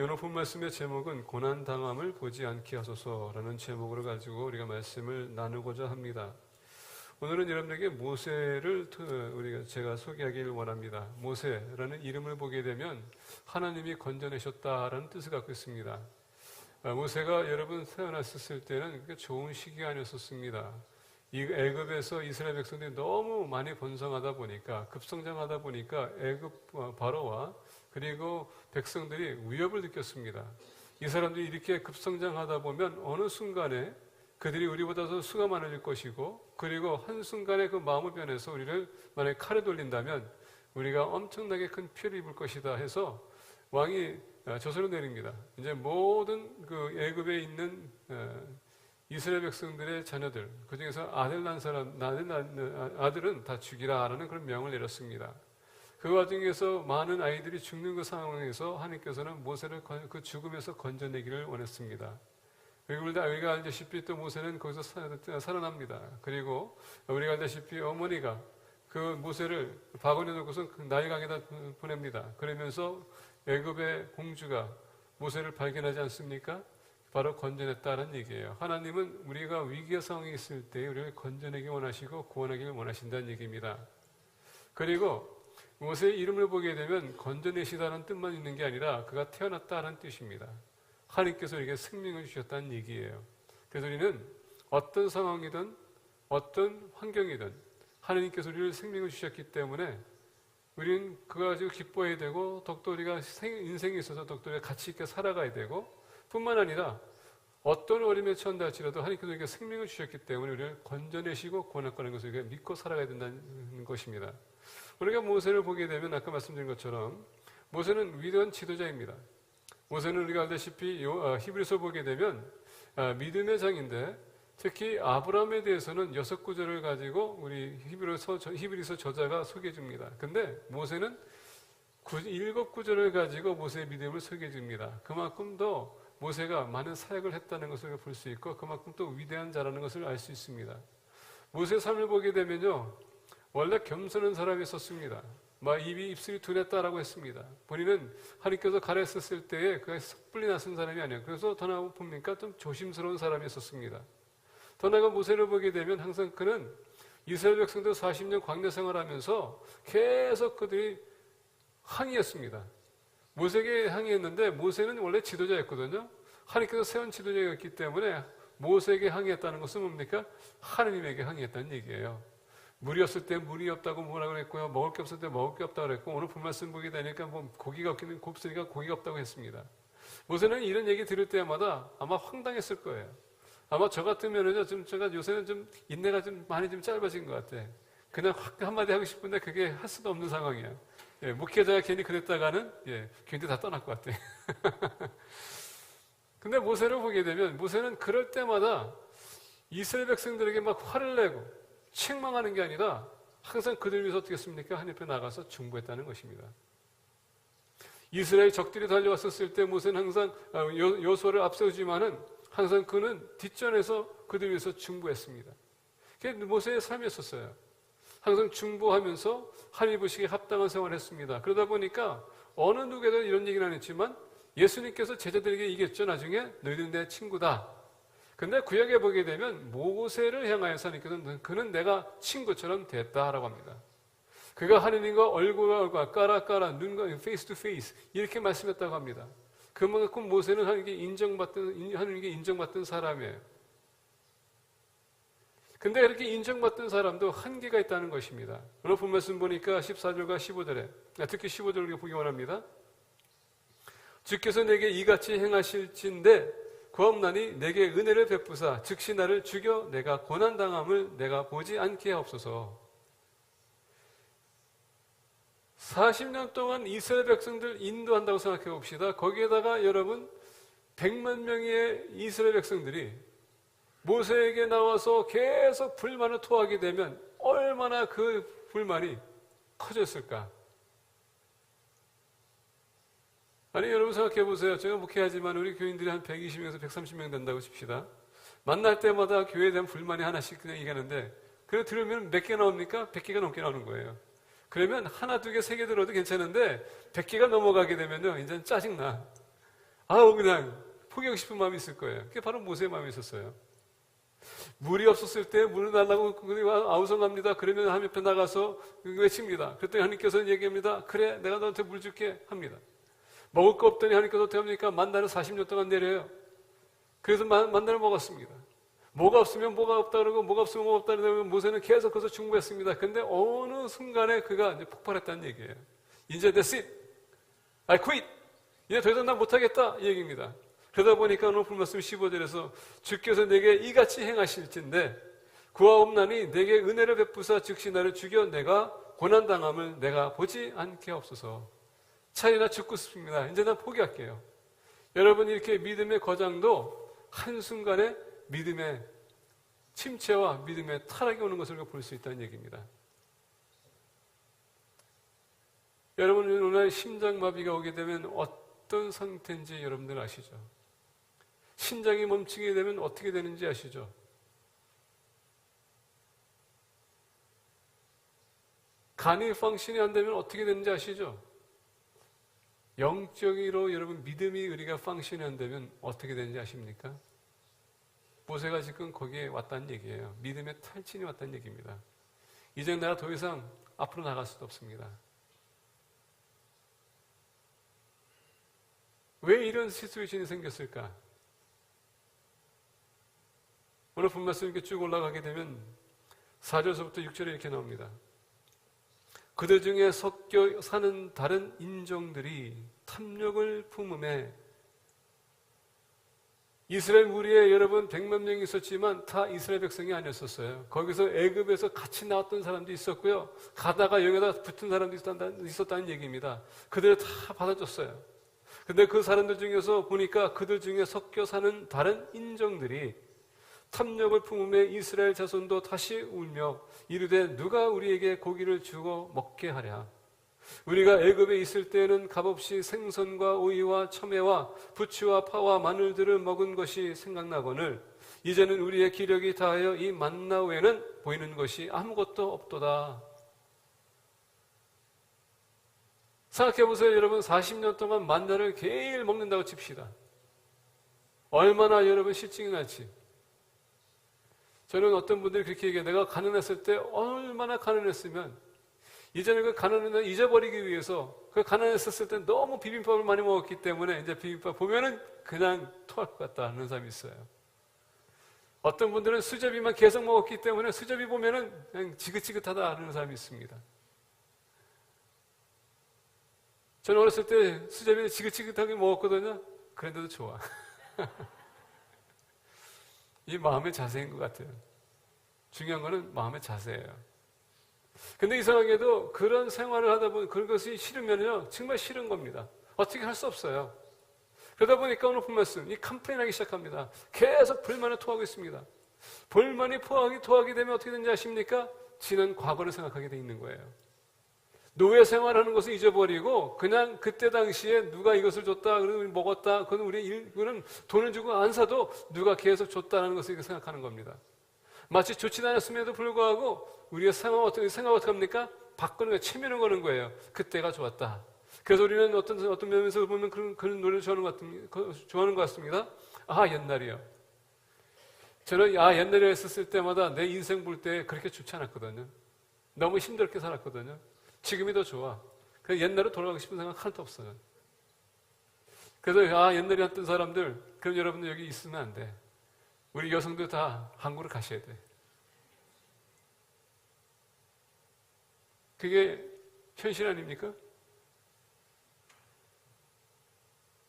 오늘 본 말씀의 제목은 고난당함을 보지 않게 하소서라는 제목으로 가지고 우리가 말씀을 나누고자 합니다. 오늘은 여러분에게 모세를 제가 소개하기를 원합니다. 모세라는 이름을 보게 되면 하나님이 건져내셨다라는 뜻을 갖고 있습니다. 모세가 여러분 태어났을 때는 그렇게 좋은 시기가 아니었습니다. 이 애굽에서 이스라엘 백성들이 너무 많이 번성하다 보니까 급성장하다 보니까 애굽 바로와 그리고 백성들이 위협을 느꼈습니다. 이 사람들이 이렇게 급성장하다 보면 어느 순간에 그들이 우리보다 더 수가 많아질 것이고 그리고 한순간에 그 마음을 변해서 우리를 만약에 칼에 돌린다면 우리가 엄청나게 큰 피해를 입을 것이다 해서 왕이 저서를 내립니다. 이제 모든 그 애굽에 있는 이스라엘 백성들의 자녀들, 그 중에서 아들 낳은 아들은 다 죽이라라는 그런 명을 내렸습니다. 그 와중에서 많은 아이들이 죽는 그 상황에서 하나님께서는 모세를 그 죽음에서 건져내기를 원했습니다. 그리고 우리가 알다시피 또 모세는 거기서 살아납니다. 그리고 우리가 알다시피 어머니가 그 모세를 바구니에 넣고서 나일강에다 보냅니다. 그러면서 애굽의 공주가 모세를 발견하지 않습니까? 바로 건져냈다는 얘기예요. 하나님은 우리가 위기의 상황에 있을 때 우리를 건져내기 원하시고 구원하기를 원하신다는 얘기입니다. 그리고 모세의 이름을 보게 되면 건져내시다는 뜻만 있는 게 아니라 그가 태어났다는 뜻입니다. 하나님께서 우리에게 생명을 주셨다는 얘기예요. 그래서 우리는 어떤 상황이든 어떤 환경이든 하나님께서 우리를 생명을 주셨기 때문에 우리는 그거 가지고 기뻐해야 되고 더욱더 우리가 인생에 있어서 더욱더 우리가 가치 있게 살아가야 되고 뿐만 아니라 어떤 어려움에 처한다 할지라도 하나님께서 우리에게 생명을 주셨기 때문에 우리를 건져내시고 구원하는 것을 우리가 믿고 살아가야 된다는 것입니다. 우리가 모세를 보게 되면 아까 말씀드린 것처럼 모세는 위대한 지도자입니다. 모세는 우리가 알다시피 히브리서 보게 되면 믿음의 장인데 특히 아브라함에 대해서는 6구절을 가지고 우리 히브리서 저자가 소개해 줍니다. 근데 모세는 7구절을 가지고 모세의 믿음을 소개해 줍니다. 그만큼 더 모세가 많은 사역을 했다는 것을 볼 수 있고 그만큼 또 위대한 자라는 것을 알 수 있습니다. 모세의 삶을 보게 되면요, 원래 겸손한 사람이었습니다. 입술이 둔했다라고 했습니다. 본인은 하나님께서 가르쳤을 때에 그가 섣불리 나선 사람이 아니에요. 그래서 더 나아가 보니까 좀 조심스러운 사람이었습니다. 더 나아가 모세를 보게 되면 항상 그는 이스라엘 백성들 40년 광야 생활하면서 계속 그들이 항의했습니다. 모세에게 항의했는데 모세는 원래 지도자였거든요. 하나님께서 세운 지도자였기 때문에 모세에게 항의했다는 것은 뭡니까? 하나님에게 항의했다는 얘기예요. 물이 없을 때 물이 없다고 뭐라고 그랬고요. 먹을 게 없을 때 먹을 게 없다고 그랬고 오늘 본 말씀 보게 되니까 고기가 없기는 곱으니까 고기가 없다고 했습니다. 모세는 이런 얘기 들을 때마다 아마 황당했을 거예요. 아마 저 같으면은요, 제가 요새는 좀 인내가 좀 많이 좀 짧아진 것 같아. 그냥 확 한마디 하고 싶은데 그게 할 수도 없는 상황이에요. 목회자가 괜히 그랬다가는 괜히 다 떠날 것 같아. 근데 모세를 보게 되면 모세는 그럴 때마다 이스라엘 백성들에게 막 화를 내고 책망하는 게 아니라 항상 그들 위해서 어떻게 했습니까? 하나님 앞에 나가서 중보했다는 것입니다. 이스라엘 적들이 달려왔었을 때 모세는 항상 여호수아를 앞세우지만은 항상 그는 뒷전에서 그들 위해서 중보했습니다. 그게 모세의 삶이었었어요. 항상 중보하면서 하나님 보시기에 합당한 생활을 했습니다. 그러다 보니까 어느 누구에도 이런 얘기는 안 했지만 예수님께서 제자들에게 얘기했죠. 나중에 너희는 내 친구다. 근데 구약에 보게 되면 모세를 향하여서 하나님께서는 그는 내가 친구처럼 됐다라고 합니다. 그가 하나님과 얼굴과 얼굴, 까라 눈과 페이스 투 페이스 이렇게 말씀했다고 합니다. 그만큼 모세는 하나님께 인정받던 사람이에요. 근데 이렇게 인정받던 사람도 한계가 있다는 것입니다. 오늘 본 말씀 보니까 14절과 15절에 특히 15절을 보기 원합니다. 주께서 내게 이같이 행하실진대 구하옵나니 내게 은혜를 베푸사 즉시 나를 죽여 내가 고난당함을 내가 보지 않게 하옵소서. 40년 동안 이스라엘 백성들 인도한다고 생각해 봅시다. 거기에다가 여러분 100만 명의 이스라엘 백성들이 모세에게 나와서 계속 불만을 토하게 되면 얼마나 그 불만이 커졌을까? 아니 여러분 생각해 보세요. 제가 목회하지만 우리 교인들이 한 120명에서 130명 된다고 칩시다. 만날 때마다 교회에 대한 불만이 하나씩 그냥 얘기하는데 그래 들으면 몇 개 나옵니까? 100개가 넘게 나오는 거예요. 그러면 하나, 두 개, 세 개 들어도 괜찮은데 100개가 넘어가게 되면요 이제는 짜증나. 아우 그냥 포기하고 싶은 마음이 있을 거예요. 그게 바로 모세의 마음이 있었어요. 물이 없었을 때 물을 달라고 아우성합니다. 그러면 하나님 옆에 나가서 외칩니다. 그랬더니 하나님께서 얘기합니다. 그래 내가 너한테 물 줄게 합니다. 먹을 거 없더니 하나님께서 어떻게 합니까? 만나를 40년 동안 내려요. 그래서 만나를 먹었습니다. 뭐가 없으면 뭐가 없다 그러고 뭐가 없으면 뭐가 없다 그러면 모세는 계속 거기서 충고했습니다. 근데 어느 순간에 그가 이제 폭발했다는 얘기예요. 이제 that's it. I quit. 이제 더 이상 난 못하겠다 이 얘기입니다. 그러다 보니까 오늘 말씀 15절에서 주께서 내게 이같이 행하실진데 그와 없나니 내게 은혜를 베푸사 즉시 나를 죽여 내가 고난당함을 내가 보지 않게 없어서 차라리 나 죽고 싶습니다. 이제 난 포기할게요. 여러분 이렇게 믿음의 거장도 한순간에 믿음의 침체와 믿음의 타락이 오는 것을 볼 수 있다는 얘기입니다. 여러분 오늘 심장마비가 오게 되면 어떤 상태인지 여러분들 아시죠? 심장이 멈추게 되면 어떻게 되는지 아시죠? 간이 펑션이 안 되면 어떻게 되는지 아시죠? 영적으로 여러분 믿음이 우리가 펑션이 안 되면 어떻게 되는지 아십니까? 모세가 지금 거기에 왔다는 얘기예요. 믿음의 탈진이 왔다는 얘기입니다. 이제 내가 더 이상 앞으로 나갈 수도 없습니다. 왜 이런 시츄에이션이 생겼을까? 오늘 본 말씀 이렇게 쭉 올라가게 되면 4절서부터 6절에 이렇게 나옵니다. 그들 중에 섞여 사는 다른 인종들이 탐욕을 품음에 이스라엘 무리에 여러분 100만 명이 있었지만 다 이스라엘 백성이 아니었었어요. 거기서 애굽에서 같이 나왔던 사람도 있었고요. 가다가 여기다 붙은 사람도 있었다는 얘기입니다. 그들을 다 받아줬어요. 근데 그 사람들 중에서 보니까 그들 중에 섞여 사는 다른 인종들이 탐욕을 품음에 이스라엘 자손도 다시 울며 이르되 누가 우리에게 고기를 주고 먹게 하랴. 우리가 애굽에 있을 때에는 값없이 생선과 오이와 첨예와 부추와 파와 마늘들을 먹은 것이 생각나거늘 이제는 우리의 기력이 다하여 이 만나 외에는 보이는 것이 아무것도 없도다. 생각해보세요. 여러분 40년 동안 만나를 매일 먹는다고 칩시다. 얼마나 여러분 실증이 날지. 저는 어떤 분들이 그렇게 얘기해요. 내가 가난했을 때 얼마나 가난했으면 이제는 그 가난을 잊어버리기 위해서 그 가난했었을 때 너무 비빔밥을 많이 먹었기 때문에 이제 비빔밥 보면은 그냥 토할 것 같다 하는 사람이 있어요. 어떤 분들은 수제비만 계속 먹었기 때문에 수제비 보면은 그냥 지긋지긋하다 하는 사람이 있습니다. 저는 어렸을 때 수제비를 지긋지긋하게 먹었거든요. 그런데도 좋아. 이 마음의 자세인 것 같아요. 중요한 거는 마음의 자세예요. 근데 이상하게도 그런 생활을 하다 보면 그것이 싫으면요 정말 싫은 겁니다. 어떻게 할 수 없어요. 그러다 보니까 오늘 본 말씀 이 컴플레인하기 시작합니다. 계속 불만을 토하고 있습니다. 불만이 토하게 되면 어떻게 되는지 아십니까? 지난 과거를 생각하게 돼 있는 거예요. 노예 생활하는 것을 잊어버리고 그냥 그때 당시에 누가 이것을 줬다, 그리고 먹었다, 그거는 돈을 주고 안 사도 누가 계속 줬다는 것을 생각하는 겁니다. 마치 좋지 않았음에도 불구하고 우리가 생각 어떻게 합니까? 바꾸는 거예요. 체면을 거는 거예요. 그때가 좋았다. 그래서 우리는 어떤 면에서 보면 그런 노래를 좋아하는 것 같습니다. 아, 옛날이요. 저는 옛날에 했었을 때마다 내 인생 볼 때 그렇게 좋지 않았거든요. 너무 힘들게 살았거든요. 지금이 더 좋아. 그래서 옛날로 돌아가고 싶은 생각 하나도 없어요. 그래서 옛날에 했던 사람들, 그럼 여러분들 여기 있으면 안 돼. 우리 여성들 다 한국으로 가셔야 돼. 그게 현실 아닙니까?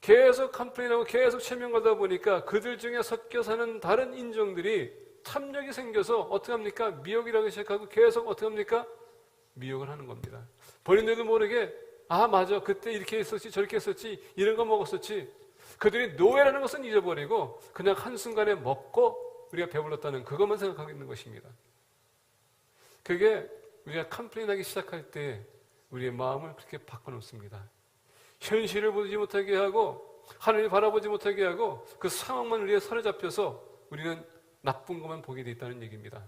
계속 컴플레인하고 계속 체면 걸다 보니까 그들 중에 섞여 사는 다른 인종들이 탐욕이 생겨서 어떻게 합니까? 미혹이라고 시작하고 계속 어떻게 합니까? 미혹을 하는 겁니다. 본인들도 모르게 맞아 그때 이렇게 했었지 저렇게 했었지 이런 거 먹었었지. 그들이 노예라는 것은 잊어버리고 그냥 한순간에 먹고 우리가 배불렀다는 그것만 생각하고 있는 것입니다. 그게 우리가 컴플레인하기 시작할 때 우리의 마음을 그렇게 바꿔놓습니다. 현실을 보지 못하게 하고 하늘을 바라보지 못하게 하고 그 상황만 우리에 사로잡혀서 우리는 나쁜 것만 보게 돼 있다는 얘기입니다.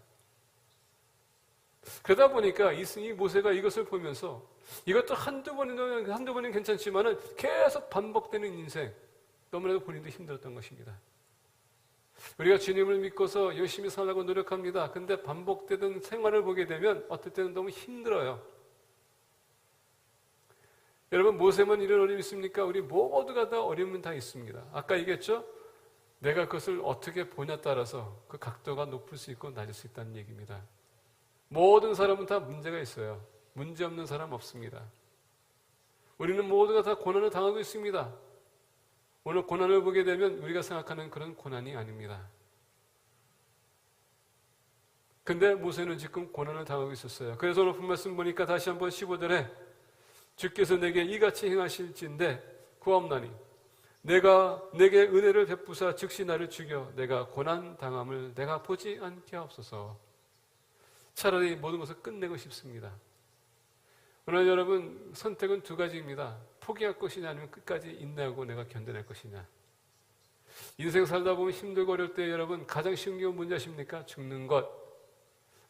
그러다 보니까 이 모세가 이것을 보면서 이것도 한두 번은 괜찮지만은 계속 반복되는 인생. 너무나도 본인도 힘들었던 것입니다. 우리가 주님을 믿고서 열심히 살려고 노력합니다. 근데 반복되던 생활을 보게 되면 어떨 때는 너무 힘들어요. 여러분, 모세만 이런 어려움이 있습니까? 우리 모두가 다 어려움은 다 있습니다. 아까 얘기했죠? 내가 그것을 어떻게 보냐에 따라서 그 각도가 높을 수 있고 낮을 수 있다는 얘기입니다. 모든 사람은 다 문제가 있어요. 문제 없는 사람 없습니다. 우리는 모두가 다 고난을 당하고 있습니다. 오늘 고난을 보게 되면 우리가 생각하는 그런 고난이 아닙니다. 근데 모세는 지금 고난을 당하고 있었어요. 그래서 오늘 말씀 보니까 다시 한번 15절에 주께서 내게 이같이 행하실진대 구하옵나니 내가 내게 은혜를 베푸사 즉시 나를 죽여 내가 고난 당함을 내가 보지 않게 하옵소서. 차라리 모든 것을 끝내고 싶습니다. 오늘 여러분, 선택은 두 가지입니다. 포기할 것이냐 아니면 끝까지 인내하고 내가 견뎌낼 것이냐. 인생 살다 보면 힘들고 어려울 때 여러분 가장 쉬운 게 뭔지 아십니까? 죽는 것.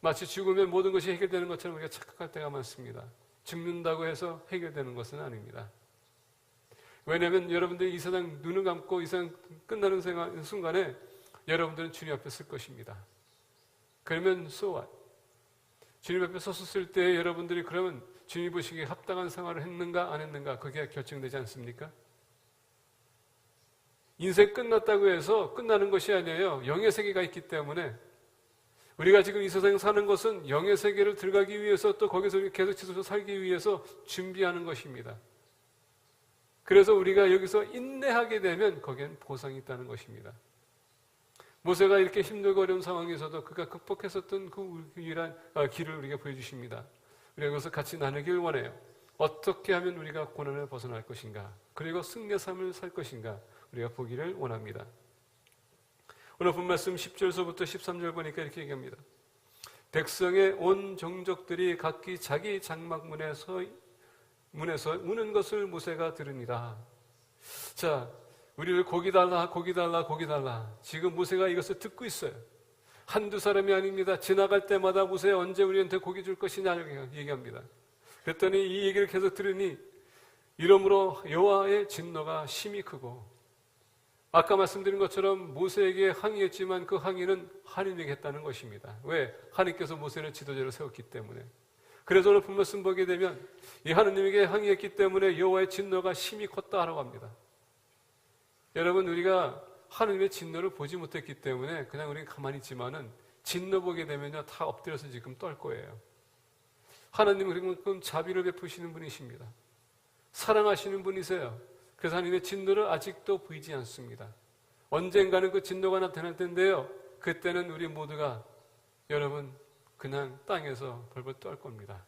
마치 죽으면 모든 것이 해결되는 것처럼 우리가 착각할 때가 많습니다. 죽는다고 해서 해결되는 것은 아닙니다. 왜냐하면 여러분들이 이 세상 눈을 감고 이 세상 끝나는 순간에 여러분들은 주님 앞에 설 것입니다. 그러면 so what? 주님 앞에 섰을 때 여러분들이 그러면 주님이 보시기에 합당한 생활을 했는가 안 했는가 그게 결정되지 않습니까? 인생 끝났다고 해서 끝나는 것이 아니에요. 영의 세계가 있기 때문에 우리가 지금 이 세상에 사는 것은 영의 세계를 들어가기 위해서 또 거기서 계속 지속해서 살기 위해서 준비하는 것입니다. 그래서 우리가 여기서 인내하게 되면 거기엔 보상이 있다는 것입니다. 모세가 이렇게 힘들고 어려운 상황에서도 그가 극복했었던 그 유일한 길을 우리가 보여주십니다. 우리가 그것을 같이 나누길 원해요. 어떻게 하면 우리가 고난을 벗어날 것인가, 그리고 승리의 삶을 살 것인가 우리가 보기를 원합니다. 오늘 본 말씀 10절서부터 13절 보니까 이렇게 얘기합니다. 백성의 온 종족들이 각기 자기 장막문에서 우는 것을 모세가 들으니라. 자, 우리를 고기 달라, 고기 달라, 고기 달라. 지금 모세가 이것을 듣고 있어요. 한두 사람이 아닙니다. 지나갈 때마다 모세 언제 우리한테 고기 줄 것이냐 얘기합니다. 그랬더니 이 얘기를 계속 들으니 이러므로 여호와의 진노가 심히 크고, 아까 말씀드린 것처럼 모세에게 항의했지만 그 항의는 하나님에게 했다는 것입니다. 왜? 하나님께서 모세를 지도자로 세웠기 때문에. 그래서 오늘 본 말씀 보게 되면 이 하나님에게 항의했기 때문에 여호와의 진노가 심히 컸다라고 합니다. 여러분, 우리가 하나님의 진노를 보지 못했기 때문에 그냥 우리는 가만히 있지만은 진노 보게 되면요 다 엎드려서 지금 떨 거예요. 하나님은 그만큼 자비를 베푸시는 분이십니다. 사랑하시는 분이세요. 그래서 하나님의 진노를 아직도 보이지 않습니다. 언젠가는 그 진노가 나타날 텐데요, 그때는 우리 모두가 여러분 그냥 땅에서 벌벌 떨 겁니다.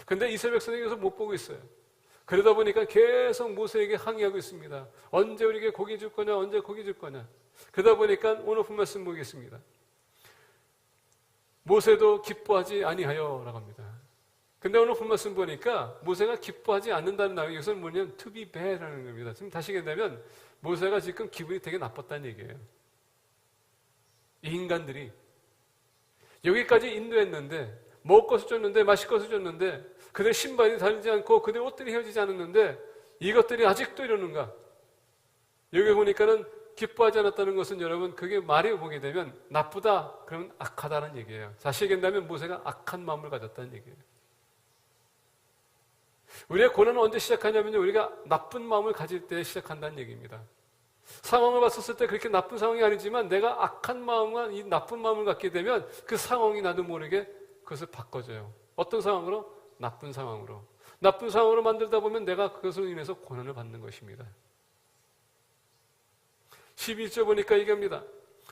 근데 이스라엘 백성이 이것을 못 보고 있어요. 그러다 보니까 계속 모세에게 항의하고 있습니다. 언제 우리에게 고기 줄 거냐, 언제 고기 줄 거냐. 그러다 보니까 오늘 본 말씀 보겠습니다. 모세도 기뻐하지 아니하여 라고 합니다. 근데 오늘 본 말씀 보니까 모세가 기뻐하지 않는다는 단어, 이것은 뭐냐면 to be bad라는 겁니다. 지금 다시 얘기하면 모세가 지금 기분이 되게 나빴다는 얘기예요. 이 인간들이 여기까지 인도했는데, 먹을 것을 줬는데, 마실 것을 줬는데, 그들 신발이 다르지 않고 그들 옷들이 헤어지지 않았는데 이것들이 아직도 이러는가? 여기 보니까는 기뻐하지 않았다는 것은 여러분 그게 말해 보게 되면 나쁘다, 그러면 악하다는 얘기예요. 다시 얘기한다면 모세가 악한 마음을 가졌다는 얘기예요. 우리의 고난은 언제 시작하냐면요, 우리가 나쁜 마음을 가질 때 시작한다는 얘기입니다. 상황을 봤었을 때 그렇게 나쁜 상황이 아니지만 내가 악한 마음과 이 나쁜 마음을 갖게 되면 그 상황이 나도 모르게 그것을 바꿔줘요. 어떤 상황으로? 나쁜 상황으로. 나쁜 상황으로 만들다 보면 내가 그것으로 인해서 고난을 받는 것입니다. 12절 보니까 얘기합니다.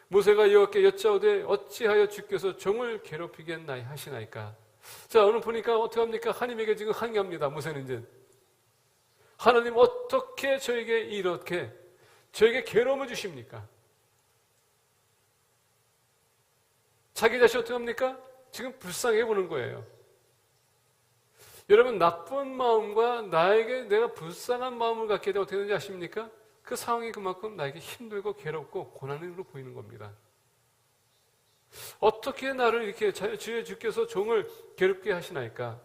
모세가 여호와께 여짜오되 어찌하여 주께서 종을 괴롭히겠나이 하시나이까. 자, 오늘 보니까 어떻게 합니까? 하나님에게 지금 항의합니다. 모세는 이제 하나님 어떻게 저에게 이렇게 저에게 괴로움을 주십니까? 자기 자신 어떻게 합니까? 지금 불쌍해 보는 거예요. 여러분, 나쁜 마음과 나에게 내가 불쌍한 마음을 갖게 되면 어떻게 되는지 아십니까? 그 상황이 그만큼 나에게 힘들고 괴롭고 고난으로 보이는 겁니다. 어떻게 나를 이렇게 주께서 종을 괴롭게 하시나이까?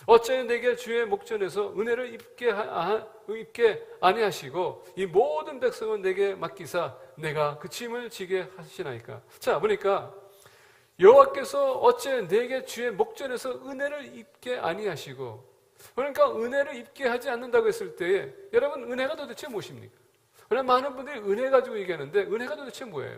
어찌하여 내게 주의 목전에서 은혜를 입게 아니하시고 이 모든 백성은 내게 맡기사 내가 그 짐을 지게 하시나이까. 자, 보니까 여호와께서 어찌하여 내게 주의 목전에서 은혜를 입게 아니하시고, 그러니까 은혜를 입게 하지 않는다고 했을 때에 여러분, 은혜가 도대체 무엇입니까? 그러나 많은 분들이 은혜 가지고 얘기하는데 은혜가 도대체 뭐예요?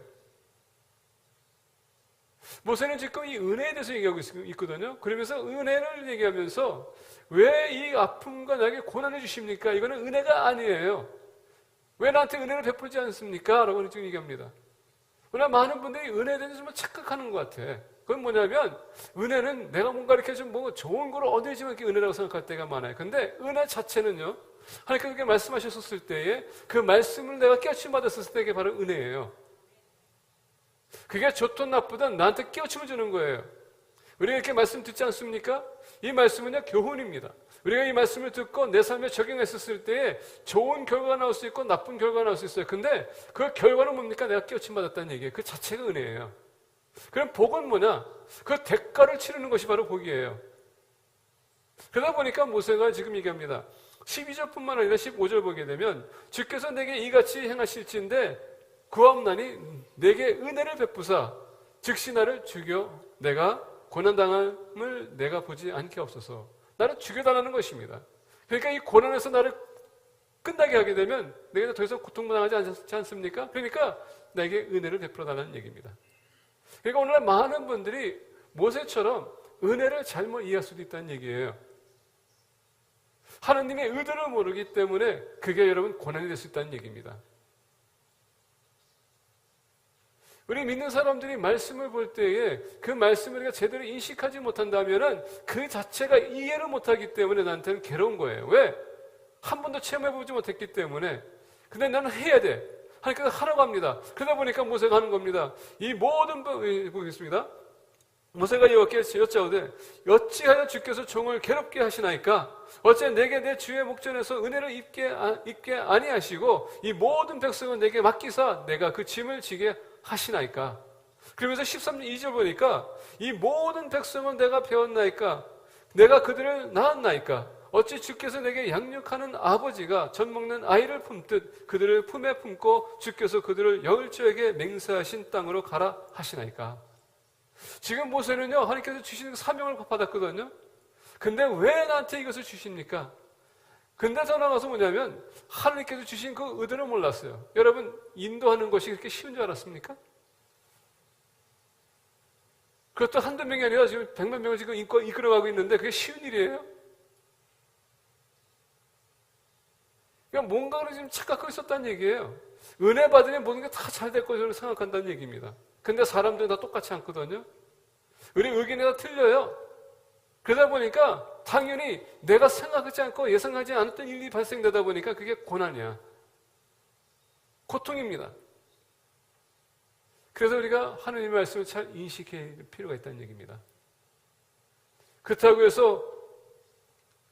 모세는 지금 이 은혜에 대해서 얘기하고 있거든요. 그러면서 은혜를 얘기하면서 왜 이 아픔과 나에게 고난을 주십니까? 이거는 은혜가 아니에요. 왜 나한테 은혜를 베풀지 않습니까? 라고 지금 얘기합니다. 그러나 많은 분들이 은혜에 대해서 좀 착각하는 것 같아. 그건 뭐냐면 은혜는 내가 뭔가 이렇게 좀 뭐 좋은 걸 얻어야지만 이렇게 은혜라고 생각할 때가 많아요. 근데 은혜 자체는요, 하나님께서 그렇게 말씀하셨을 때에 그 말씀을 내가 깨우침 받았을 때 이게 바로 은혜예요. 그게 좋든 나쁘든 나한테 깨우침을 주는 거예요. 우리가 이렇게 말씀 듣지 않습니까? 이 말씀은요, 교훈입니다. 우리가 이 말씀을 듣고 내 삶에 적용했었을 때에 좋은 결과가 나올 수 있고 나쁜 결과가 나올 수 있어요. 근데 그 결과는 뭡니까? 내가 깨우침 받았다는 얘기예요. 그 자체가 은혜예요. 그럼 복은 뭐냐? 그 대가를 치르는 것이 바로 복이에요. 그러다 보니까 모세가 지금 얘기합니다. 12절뿐만 아니라 15절 보게 되면 주께서 내게 이같이 행하실진데 구함나니 내게 은혜를 베푸사 즉시 나를 죽여 내가 고난당함을 내가 보지 않게 없어서. 나를 죽여달라는 것입니다. 그러니까 이 고난에서 나를 끝나게 하게 되면 내가 더 이상 고통당하지 않지 않습니까? 그러니까 나에게 은혜를 베풀어달라는 얘기입니다. 그러니까 오늘날 많은 분들이 모세처럼 은혜를 잘못 이해할 수도 있다는 얘기예요. 하나님의 의도를 모르기 때문에 그게 여러분 고난이 될 수 있다는 얘기입니다. 우리 믿는 사람들이 말씀을 볼 때에 그 말씀을 우리가 제대로 인식하지 못한다면 그 자체가 이해를 못하기 때문에 나한테는 괴로운 거예요. 왜? 한 번도 체험해보지 못했기 때문에. 근데 나는 해야 돼. 하나님께서 하라고 합니다. 그러다 보니까 모세가 하는 겁니다. 이 모든 보겠습니다. 모세가 여호와께 여짜오되 어찌하여 주께서 종을 괴롭게 하시나이까? 어찌하여 내게 내 주의 목전에서 은혜를 입게 아니하시고 이 모든 백성은 내게 맡기사 내가 그 짐을 지게 하시나이까? 그러면서 13절 2절 보니까 이 모든 백성은 내가 배웠나이까? 내가 그들을 낳았나이까? 어찌 주께서 내게 양육하는 아버지가 젖 먹는 아이를 품듯 그들을 품에 품고 주께서 그들을 열조에게 맹세하신 땅으로 가라 하시나이까? 지금 모세는요, 하나님께서 주시는 사명을 받았거든요. 근데 왜 나한테 이것을 주십니까? 근데 더 나가서 뭐냐면 하나님께서 주신 그 의도를 몰랐어요. 여러분, 인도하는 것이 그렇게 쉬운 줄 알았습니까? 그것도 한두 명이 아니라 지금 100만 명을 지금 이끌어가고 있는데 그게 쉬운 일이에요? 그러니까 뭔가를 지금 착각하고 있었다는 얘기예요. 은혜 받으면 모든 게 다 잘 될 것으로 생각한다는 얘기입니다. 근데 사람들은 다 똑같지 않거든요. 우리 의견이 다 틀려요. 그러다 보니까 당연히 내가 생각하지 않고 예상하지 않았던 일이 발생되다 보니까 그게 고난이야. 고통입니다. 그래서 우리가 하나님의 말씀을 잘 인식해야 할 필요가 있다는 얘기입니다. 그렇다고 해서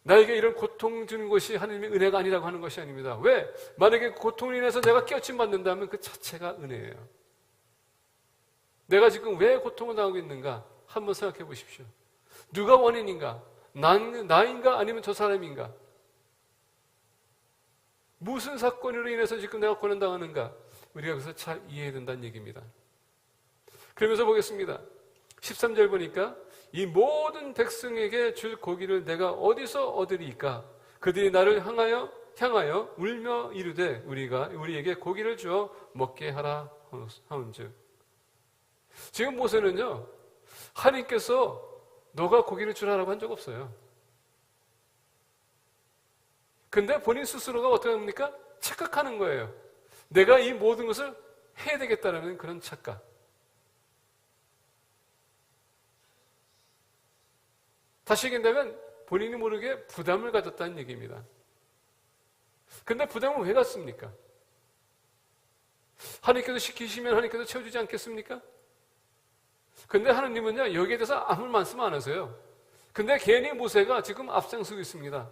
나에게 이런 고통 주는 것이 하나님의 은혜가 아니라고 하는 것이 아닙니다. 왜? 만약에 고통으로 인해서 내가 깨우침 받는다면 그 자체가 은혜예요. 내가 지금 왜 고통을 당하고 있는가? 한번 생각해 보십시오. 누가 원인인가? 나인가? 아니면 저 사람인가? 무슨 사건으로 인해서 지금 내가 고난당하는가? 우리가 그래서 잘 이해해야 된다는 얘기입니다. 그러면서 보겠습니다. 13절 보니까 이 모든 백성에게 줄 고기를 내가 어디서 얻으리까? 그들이 나를 향하여 울며 이르되 우리에게 고기를 주어 먹게 하라 하온즉. 지금 모세는요, 하나님께서 너가 고기를 주라라고 한 적 없어요. 근데 본인 스스로가 어떻게 합니까? 착각하는 거예요. 내가 이 모든 것을 해야 되겠다는 그런 착각. 다시 얘기한다면 본인이 모르게 부담을 가졌다는 얘기입니다. 근데 부담을 왜 갖습니까? 하나님께서 시키시면 하나님께서 채워주지 않겠습니까? 근데 하나님은요, 여기에 대해서 아무 말씀 안 하세요. 근데 괜히 모세가 지금 앞장서고 있습니다.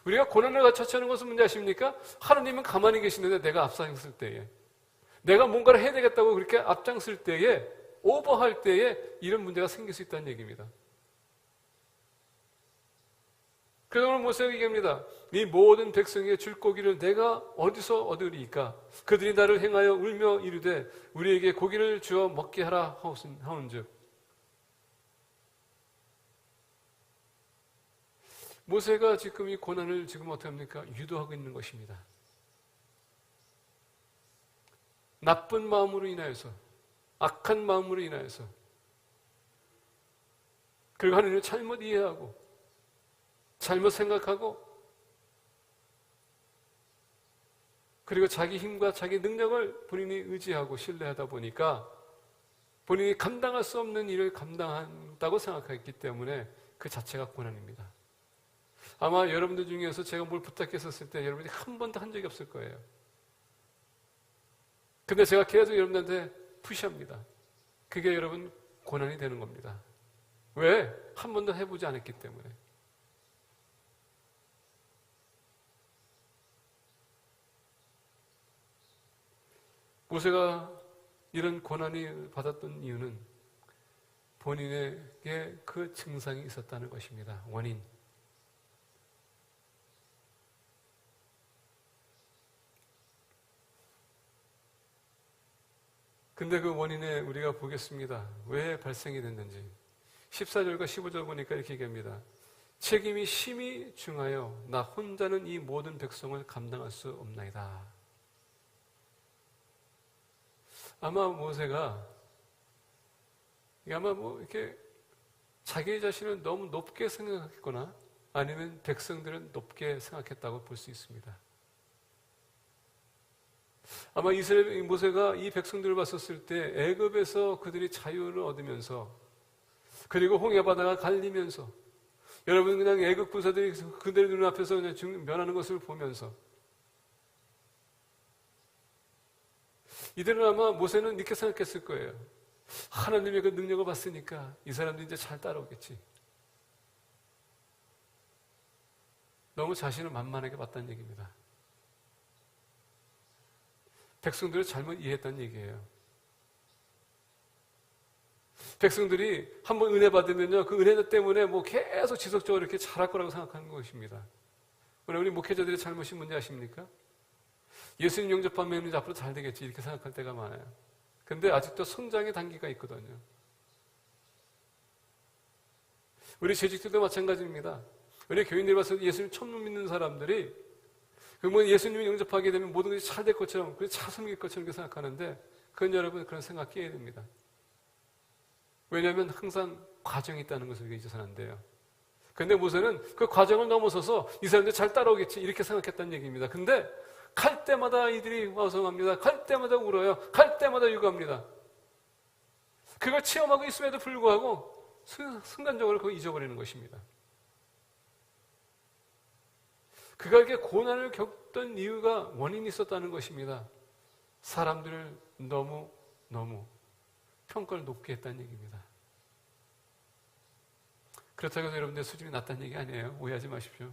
우리가 고난을 처치하는 것은 뭔지 아십니까? 하나님은 가만히 계시는데 내가 앞장설 때에, 내가 뭔가를 해야 되겠다고 그렇게 앞장설 때에, 오버할 때에 이런 문제가 생길 수 있다는 얘기입니다. 그래서 오늘 모세가 얘기합니다. 이 모든 백성에게 줄 고기를 내가 어디서 얻으리이까? 그들이 나를 행하여 울며 이르되 우리에게 고기를 주어 먹게 하라 하온즉. 모세가 지금 이 고난을 지금 어떻게 합니까? 유도하고 있는 것입니다. 나쁜 마음으로 인하여서, 악한 마음으로 인하여서, 그리고 하나님을 잘못 이해하고 잘못 생각하고, 그리고 자기 힘과 자기 능력을 본인이 의지하고 신뢰하다 보니까 본인이 감당할 수 없는 일을 감당한다고 생각했기 때문에 그 자체가 고난입니다. 아마 여러분들 중에서 제가 뭘 부탁했었을 때 여러분이 한 번도 한 적이 없을 거예요. 근데 제가 계속 여러분들한테 푸시합니다. 그게 여러분 고난이 되는 겁니다. 왜? 한 번도 해보지 않았기 때문에. 모세가 이런 고난을 받았던 이유는 본인에게 그 증상이 있었다는 것입니다. 원인. 근데 그 원인에 우리가 보겠습니다. 왜 발생이 됐는지. 14절과 15절 보니까 이렇게 얘기합니다. 책임이 심히 중하여 나 혼자는 이 모든 백성을 감당할 수 없나이다. 아마 모세가 이렇게 자기 자신을 너무 높게 생각했거나 아니면 백성들은 높게 생각했다고 볼 수 있습니다. 아마 이스라엘 모세가 이 백성들을 봤었을 때 애굽에서 그들이 자유를 얻으면서 그리고 홍해 바다가 갈리면서 여러분 그냥 애굽 군사들이 그들의 눈앞에서 그냥 면하는 것을 보면서 이들은 아마 모세는 이렇게 생각했을 거예요. 하나님의 그 능력을 봤으니까 이 사람들이 이제 잘 따라오겠지. 너무 자신을 만만하게 봤다는 얘기입니다. 백성들을 잘못 이해했다는 얘기예요. 백성들이 한번 은혜 받으면요, 그 은혜 때문에 뭐 계속 지속적으로 이렇게 잘할 거라고 생각하는 것입니다. 우리 목회자들의 잘못이 뭔지 아십니까? 예수님 영접하면 이제 앞으로 잘 되겠지 이렇게 생각할 때가 많아요. 근데 아직도 성장의 단계가 있거든요. 우리 재직들도 마찬가지입니다. 우리 교인들이 봐서 예수님 처음 믿는 사람들이 그러면 예수님을 영접하게 되면 모든 것이 잘 될 것처럼, 잘 섬길 것처럼 이렇게 생각하는데 그건 여러분 그런 생각 깨야 됩니다. 왜냐하면 항상 과정이 있다는 것을 잊어서는 안 돼요. 근데 모세는 그 과정을 넘어서서 이 사람들 잘 따라오겠지 이렇게 생각했다는 얘기입니다. 근데 갈 때마다 이들이 와성합니다. 갈 때마다 울어요. 갈 때마다 유가합니다. 그걸 체험하고 있음에도 불구하고 순간적으로 그걸 잊어버리는 것입니다. 그가 이렇게 고난을 겪던 이유가 원인이 있었다는 것입니다. 사람들을 너무 평가를 높게 했다는 얘기입니다. 그렇다고 해서 여러분들 수준이 낮다는 얘기 아니에요. 오해하지 마십시오.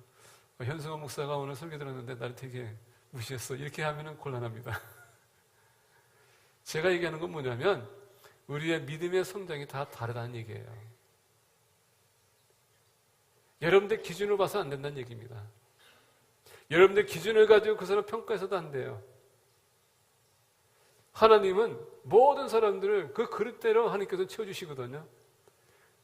현승호 목사가 오늘 설교 들었는데 나를 되게 무시했어. 이렇게 하면 곤란합니다. 제가 얘기하는 건 뭐냐면 우리의 믿음의 성장이 다 다르다는 얘기예요. 여러분들 기준을 봐서 안 된다는 얘기입니다. 여러분들 기준을 가지고 그 사람 평가해서도 안 돼요. 하나님은 모든 사람들을 그 그릇대로 하나님께서 채워주시거든요.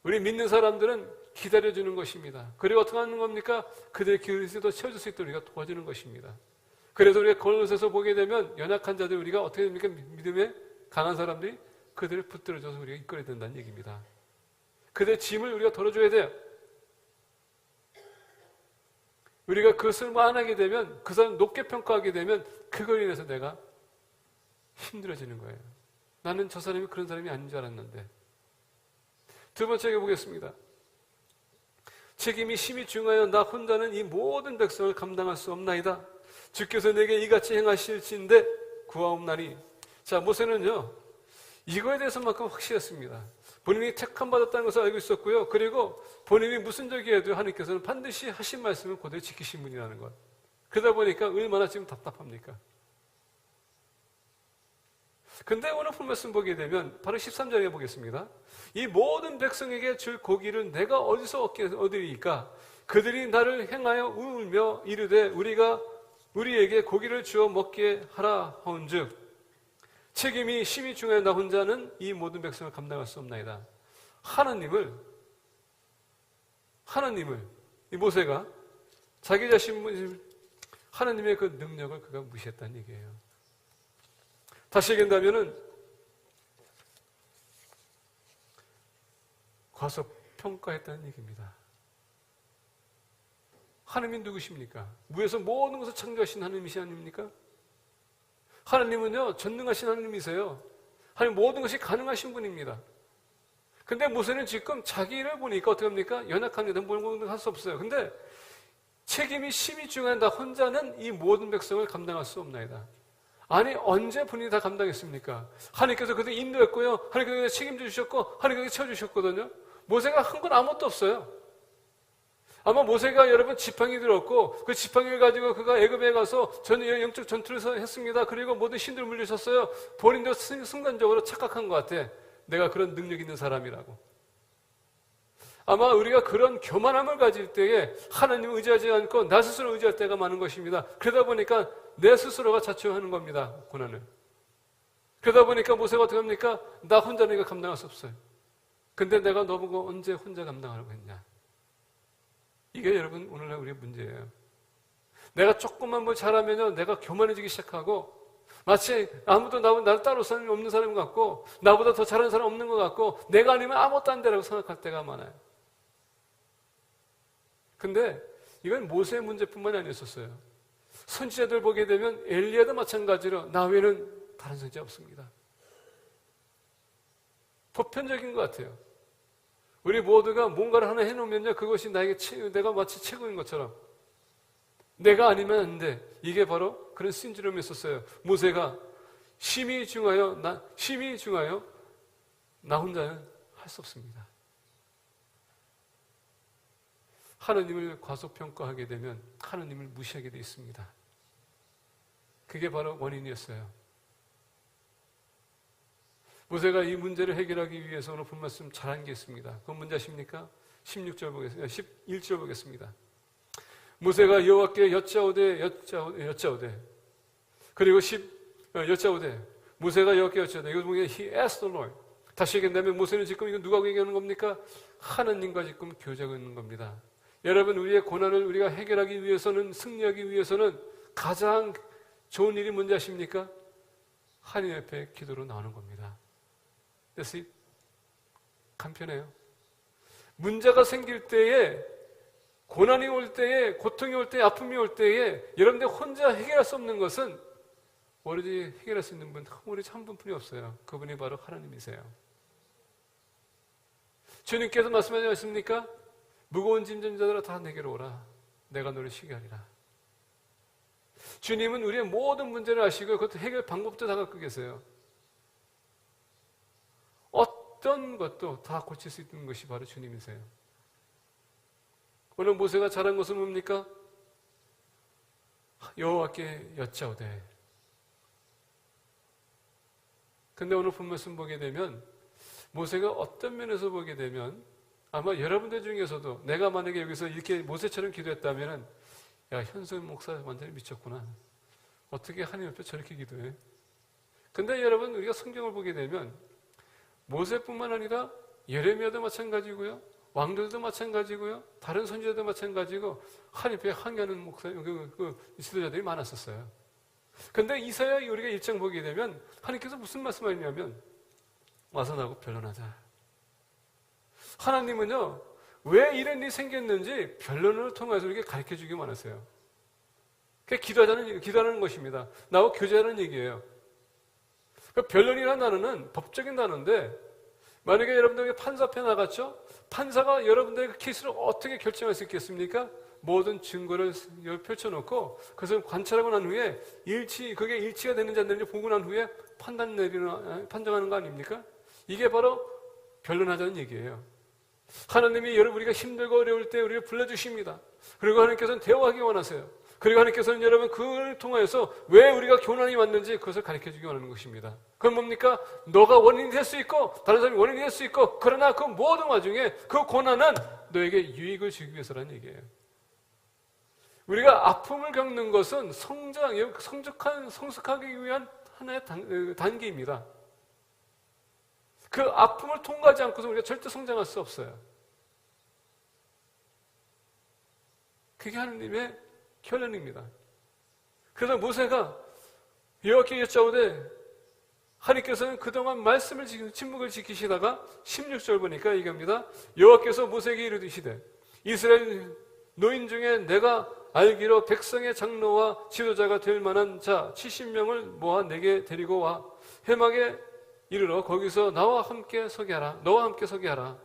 우리 믿는 사람들은 기다려주는 것입니다. 그리고 어떻게 하는 겁니까? 그들의 그릇에도 채워줄 수 있도록 우리가 도와주는 것입니다. 그래서 우리가 걸어서서 보게 되면 연약한 자들 우리가 어떻게 됩니까? 믿음에 강한 사람들이 그들을 붙들어줘서 우리가 이끌어야 된다는 얘기입니다. 그들의 짐을 우리가 덜어줘야 돼요. 우리가 그것을 안 하게 되면 그 사람 높게 평가하게 되면 그걸 인해서 내가 힘들어지는 거예요. 나는 저 사람이 그런 사람이 아닌 줄 알았는데. 두 번째 보겠습니다. 책임이 심히 중하여 나 혼자는 이 모든 백성을 감당할 수 없나이다. 주께서 내게 이같이 행하실진데 구하옵나니. 자, 모세는요 이거에 대해서만큼 확실했습니다. 본인이 택함 받았다는 것을 알고 있었고요. 그리고 본인이 무슨 적이 해도 하나님께서는 반드시 하신 말씀을 그대로 지키신 분이라는 것. 그러다 보니까 얼마나 지금 답답합니까? 근데 오늘 본 말씀 보게 되면 바로 13절에 보겠습니다. 이 모든 백성에게 줄 고기를 내가 어디서 얻으리이까? 그들이 나를 행하여 울며 이르되 우리에게 고기를 주어 먹게 하라 하온즉 책임이 심히 중하여 나 혼자는 이 모든 백성을 감당할 수 없나이다. 하나님을 이 모세가 자기 자신 하나님의 그 능력을 그가 무시했다는 얘기예요. 다시 얘기한다면은 과소평가했다는 얘기입니다. 하나님이 누구십니까? 무에서 모든 것을 창조하신 하나님이시 아닙니까? 하나님은요, 전능하신 하나님이세요. 하나님 모든 것이 가능하신 분입니다. 근데 모세는 지금 자기를 보니까 어떻게 합니까? 연약합니다. 모든 걸 할 수 없어요. 근데 책임이 심히 중요한 나 혼자는 이 모든 백성을 감당할 수 없나이다. 아니, 언제 본인이 다 감당했습니까? 하나님께서 그들 인도했고요. 하나님께서 책임져 주셨고, 하나님께서 채워주셨거든요. 모세가 한 건 아무것도 없어요. 아마 모세가 여러분 지팡이 들었고 그 지팡이를 가지고 그가 애굽에 가서 영적 전투를 했습니다. 그리고 모든 신들을 물리쳤어요. 본인도 순간적으로 착각한 것 같아. 내가 그런 능력 있는 사람이라고. 아마 우리가 그런 교만함을 가질 때에 하나님을 의지하지 않고 나 스스로 의지할 때가 많은 것입니다. 그러다 보니까 내 스스로가 자초하는 겁니다. 고난을. 그러다 보니까 모세가 어떻게 합니까? 나 혼자 내가 감당할 수 없어요. 근데 내가 너보고 언제 혼자 감당하라고 했냐? 이게 여러분 오늘날 우리의 문제예요. 내가 조금만 뭘 잘하면요, 내가 교만해지기 시작하고 마치 아무도 나를 따로 사람이 없는 사람 같고 나보다 더 잘하는 사람 없는 것 같고 내가 아니면 아무것도 안 되라고 생각할 때가 많아요. 근데 이건 모세의 문제뿐만이 아니었었어요. 선지자들 보게 되면 엘리야도 마찬가지로 나 외에는 다른 선지자 없습니다. 보편적인 것 같아요. 우리 모두가 뭔가를 하나 해놓으면요, 그것이 내가 마치 최고인 것처럼 내가 아니면 안 돼. 이게 바로 그런 신주름이 있었어요. 모세가 심히 중하여 나 혼자는 할 수 없습니다. 하나님을 과소평가하게 되면 하나님을 무시하게 되어 있습니다. 그게 바로 원인이었어요. 모세가 이 문제를 해결하기 위해서 오늘 본 말씀 잘한 게 있습니다. 그건 뭔지 아십니까? 11절 보겠습니다. 모세가 여호와께 여짜오되 그리고 여짜오되 모세가 여호와께 여짜오되 이거 보면 he asked the Lord. 다시 얘기한다면 모세는 지금 이거 누가 얘기하는 겁니까? 하나님과 지금 교제하고 있는 겁니다. 여러분, 우리의 고난을 우리가 해결하기 위해서는, 승리하기 위해서는 가장 좋은 일이 뭔지 아십니까? 하나님 앞에 기도로 나오는 겁니다. 그래서 간편해요. 문제가 생길 때에, 고난이 올 때에, 고통이 올 때에, 아픔이 올 때에 여러분들 혼자 해결할 수 없는 것은 오로지 해결할 수 있는 분 오로지 한 분뿐이 없어요. 그분이 바로 하나님이세요. 주님께서 말씀하지 않습니까? 무거운 짐진 자들아 다 내게로 오라. 내가 너를 쉬게 하리라. 주님은 우리의 모든 문제를 아시고 그것도 해결 방법도 다 갖고 계세요. 어떤 것도 다 고칠 수 있는 것이 바로 주님이세요. 오늘 모세가 잘한 것은 뭡니까? 여호와께 여짜오되. 근데 오늘 본 말씀 보게 되면 모세가 어떤 면에서 보게 되면 아마 여러분들 중에서도 내가 만약에 여기서 이렇게 모세처럼 기도했다면 야, 현수연 목사 완전히 미쳤구나. 어떻게 하나님 앞에 저렇게 기도해? 근데 여러분, 우리가 성경을 보게 되면 모세뿐만 아니라 예레미야도 마찬가지고요, 왕들도 마찬가지고요, 다른 선지자도 마찬가지고 하나님 앞에 항의하는 목사, 지도자들이 많았었어요. 근데 이사야 우리가 1장 보게 되면 하나님께서 무슨 말씀하시냐면 와서 나하고 변론하자. 하나님은요, 왜 이런 일이 생겼는지 변론을 통해서 우리에게 가르쳐 주기만 하세요. 그게 기도하는 것입니다. 나하고 교제하는 얘기예요. 그 변론이라는 단어는 법적인 단어인데, 만약에 여러분들에게 판사 앞에 나갔죠? 판사가 여러분들의 그 케이스를 어떻게 결정할 수 있겠습니까? 모든 증거를 펼쳐놓고 그것을 관찰하고 난 후에 그게 일치가 되는지 안 되는지 보고 난 후에 판정하는 거 아닙니까? 이게 바로 변론하자는 얘기예요. 하나님이 우리가 힘들고 어려울 때 우리를 불러주십니다. 그리고 하나님께서는 대화하기 원하세요. 그리고 하나님께서는 여러분 그걸 통하여서 왜 우리가 교난이 왔는지 그것을 가르쳐주기 원하는 것입니다. 그건 뭡니까? 너가 원인이 될 수 있고 다른 사람이 원인이 될 수 있고, 그러나 그 모든 와중에 그 고난은 너에게 유익을 주기 위해서라는 얘기예요. 우리가 아픔을 겪는 것은 성숙하기 위한 하나의 단계입니다. 그 아픔을 통과하지 않고서 우리가 절대 성장할 수 없어요. 그게 하느님의 결론입니다. 그래서 모세가 여호와께 여짜오되 하나님께서는 그동안 말씀을 침묵을 지키시다가 16절 보니까 얘기합니다. 여호와께서 모세에게 이르시되 이스라엘 노인 중에 내가 알기로 백성의 장로와 지도자가 될 만한 자 70명을 모아 내게 데리고 와 회막에 이르러 거기서 나와 함께 서게 하라. 너와 함께 서게 하라.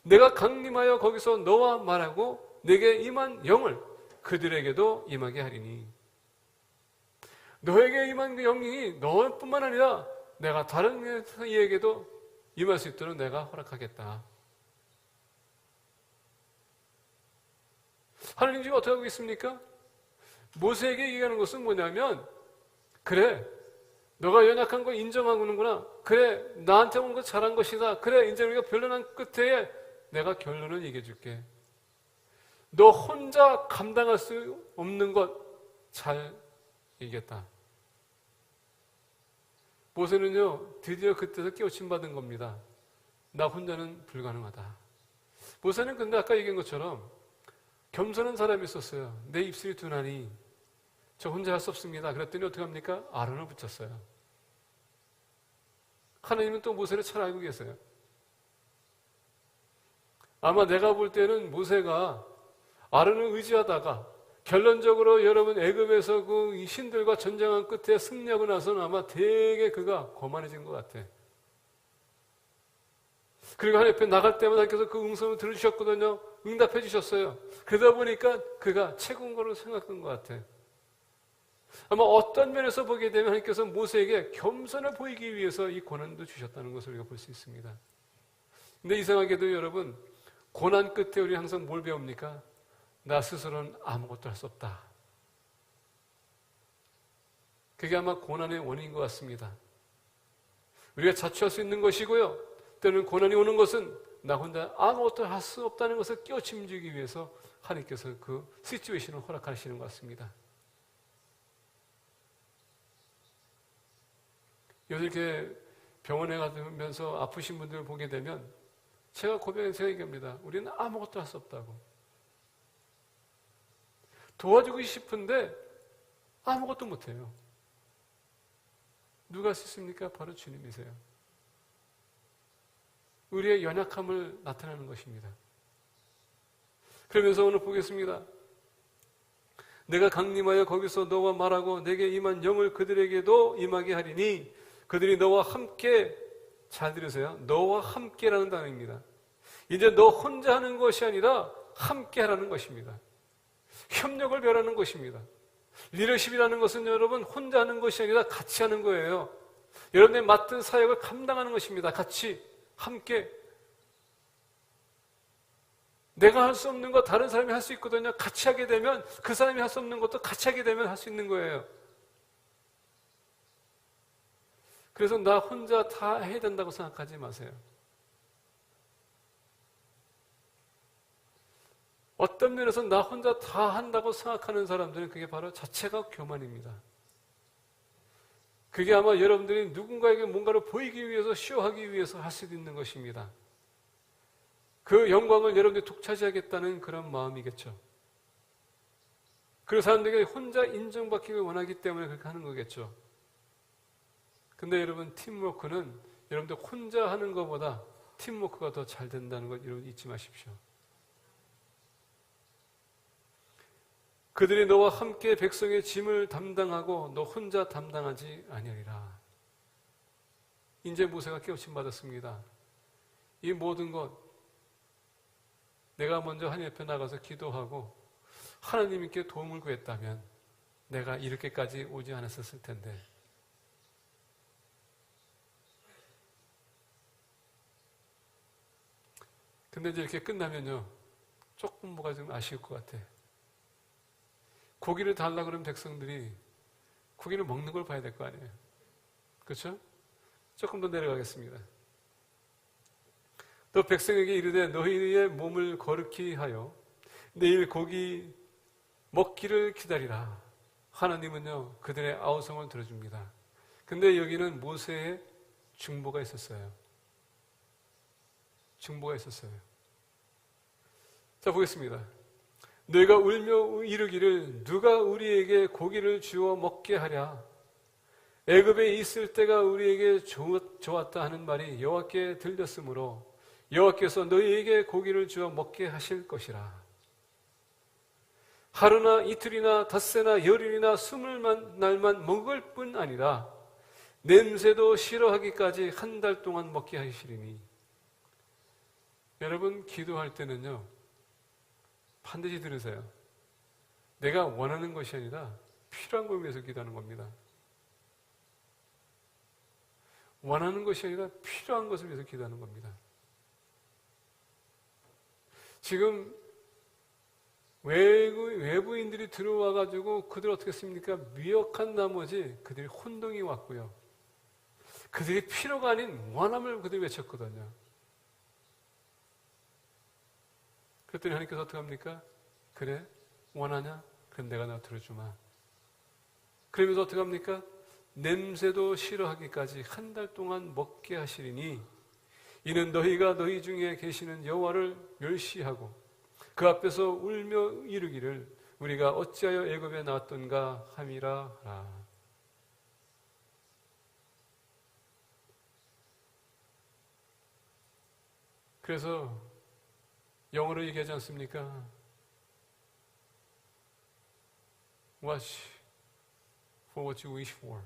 내가 강림하여 거기서 너와 말하고 내게 임한 영을 그들에게도 임하게 하리니 너에게 임한 그 영이 너뿐만 아니라 내가 다른 이에게도 임할 수 있도록 내가 허락하겠다. 하나님 지금 어떻게 하고 있습니까? 모세에게 얘기하는 것은 뭐냐면 그래 너가 연약한 걸 인정하는구나. 그래 나한테 온 거 잘한 것이다. 그래 이제 우리가 변론한 끝에 내가 결론을 얘기해 줄게. 너 혼자 감당할 수 없는 것 잘 얘기했다. 모세는요 드디어 그때서 깨우침 받은 겁니다. 나 혼자는 불가능하다. 모세는 근데 아까 얘기한 것처럼 겸손한 사람이 있었어요. 내 입술이 둔하니 저 혼자 할 수 없습니다. 그랬더니 어떻게 합니까? 아론을 붙였어요. 하나님은 또 모세를 잘 알고 계세요. 아마 내가 볼 때는 모세가 아론을 의지하다가 결론적으로 여러분 애굽에서 그 신들과 전쟁한 끝에 승리하고 나서는 아마 되게 그가 거만해진 것 같아. 그리고 하나님 앞에 나갈 때마다 하나님께서 그 음성을 들으셨거든요. 응답해 주셨어요. 그러다 보니까 그가 최고인 거로 생각한 것 같아. 아마 어떤 면에서 보게 되면 하나님께서 모세에게 겸손을 보이기 위해서 이 고난도 주셨다는 것을 우리가 볼 수 있습니다. 근데 이상하게도 여러분 고난 끝에 우리 항상 뭘 배웁니까? 나 스스로는 아무것도 할 수 없다. 그게 아마 고난의 원인인 것 같습니다. 우리가 자초할 수 있는 것이고요. 때로는 고난이 오는 것은 나 혼자 아무것도 할 수 없다는 것을 깨우침주기 위해서 하나님께서 그 시츄에이션을 허락하시는 것 같습니다. 요즘 이렇게 병원에 가면서 아프신 분들을 보게 되면 제가 고백해서 얘기합니다. 우리는 아무것도 할 수 없다고. 도와주고 싶은데 아무것도 못해요. 누가 할 수 있습니까? 바로 주님이세요. 우리의 연약함을 나타내는 것입니다. 그러면서 오늘 보겠습니다. 내가 강림하여 거기서 너와 말하고 내게 임한 영을 그들에게도 임하게 하리니 그들이 너와 함께, 잘 들으세요. 너와 함께라는 단어입니다. 이제 너 혼자 하는 것이 아니라 함께 하라는 것입니다. 협력을 배우라는 것입니다. 리더십이라는 것은 여러분 혼자 하는 것이 아니라 같이 하는 거예요. 여러분의 맡은 사역을 감당하는 것입니다. 같이 함께. 내가 할 수 없는 거 다른 사람이 할 수 있거든요. 같이 하게 되면 그 사람이 할 수 없는 것도 같이 하게 되면 할 수 있는 거예요. 그래서 나 혼자 다 해야 된다고 생각하지 마세요. 어떤 면에서 나 혼자 다 한다고 생각하는 사람들은 그게 바로 자체가 교만입니다. 그게 아마 여러분들이 누군가에게 뭔가를 보이기 위해서, 쇼하기 위해서 할 수도 있는 것입니다. 그 영광을 여러분들이 독차지하겠다는 그런 마음이겠죠. 그 사람들에게 혼자 인정받기를 원하기 때문에 그렇게 하는 거겠죠. 근데 여러분, 팀워크는 여러분들 혼자 하는 것보다 팀워크가 더 잘 된다는 것 여러분 잊지 마십시오. 그들이 너와 함께 백성의 짐을 담당하고 너 혼자 담당하지 아니하리라. 이제 모세가 깨우침 받았습니다. 이 모든 것 내가 먼저 하나님 앞에 나가서 기도하고 하나님께 도움을 구했다면 내가 이렇게까지 오지 않았었을 텐데. 근데 이제 이렇게 끝나면요, 조금 뭐가 좀 아쉬울 것 같아. 고기를 달라 그러면 백성들이 고기를 먹는 걸 봐야 될 거 아니에요. 그렇죠? 조금 더 내려가겠습니다. 또 백성에게 이르되 너희의 몸을 거룩히 하여 내일 고기 먹기를 기다리라. 하나님은요, 그들의 아우성을 들어줍니다. 근데 여기는 모세의 중보가 있었어요. 중보가 있었어요. 자, 보겠습니다. 너희가 울며 이르기를 누가 우리에게 고기를 주어 먹게 하랴. 애굽에 있을 때가 우리에게 좋았다 하는 말이 여호와께 들렸으므로 여호와께서 너희에게 고기를 주어 먹게 하실 것이라. 하루나 이틀이나 닷새나 열흘이나 20날만 먹을 뿐 아니라 냄새도 싫어하기까지 한 달 동안 먹게 하시리니. 여러분, 기도할 때는요, 반드시 들으세요. 내가 원하는 것이 아니라 필요한 걸 위해서 기도하는 겁니다. 원하는 것이 아니라 필요한 것을 위해서 기도하는 겁니다. 지금 외부인들이 들어와가지고 그들 어떻게 했습니까? 미혹한 나머지 그들이 혼동이 왔고요. 그들이 필요가 아닌 원함을 그들이 외쳤거든요. 그랬더니 하나님께서 어떻게 합니까? 그래? 원하냐? 그럼 내가 너 들어주마. 그러면서 어떻게 합니까? 냄새도 싫어하기까지 한 달 동안 먹게 하시리니 이는 너희가 너희 중에 계시는 여호와를 멸시하고 그 앞에서 울며 이르기를 우리가 어찌하여 애굽에 나왔던가 함이라 하라. 그래서 영어로 얘기하지 않습니까? Watch for what you wish for.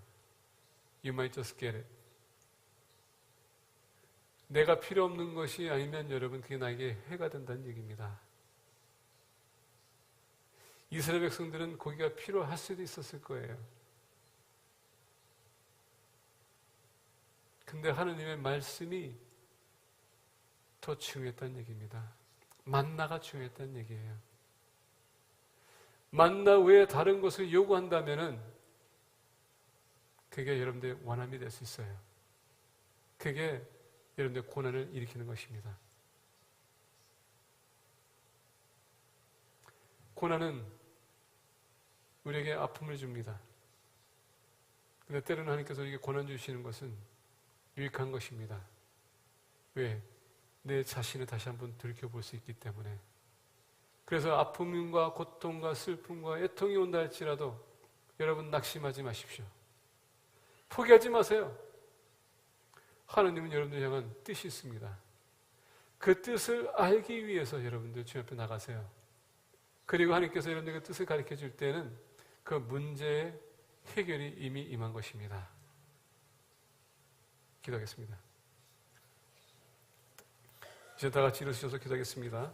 You might just get it. 내가 필요 없는 것이 아니면 여러분 그게 나에게 해가 된다는 얘기입니다. 이스라엘 백성들은 고기가 필요할 수도 있었을 거예요. 근데 하느님의 말씀이 더 중요했다는 얘기입니다. 만나가 중요했다는 얘기예요. 만나 외에 다른 것을 요구한다면은 그게 여러분들의 원함이 될 수 있어요. 그게 여러분들의 고난을 일으키는 것입니다. 고난은 우리에게 아픔을 줍니다. 그런데 때로는 하나님께서 우리에게 고난 주시는 것은 유익한 것입니다. 왜? 내 자신을 다시 한번 들켜볼 수 있기 때문에. 그래서 아픔과 고통과 슬픔과 애통이 온다 할지라도 여러분 낙심하지 마십시오. 포기하지 마세요. 하나님은 여러분들 향한 뜻이 있습니다. 그 뜻을 알기 위해서 여러분들 주님 앞에 나가세요. 그리고 하나님께서 여러분들에게 뜻을 가르쳐 줄 때는 그 문제의 해결이 이미 임한 것입니다. 기도하겠습니다. 이제 다 같이 일어서셔서 기도하겠습니다.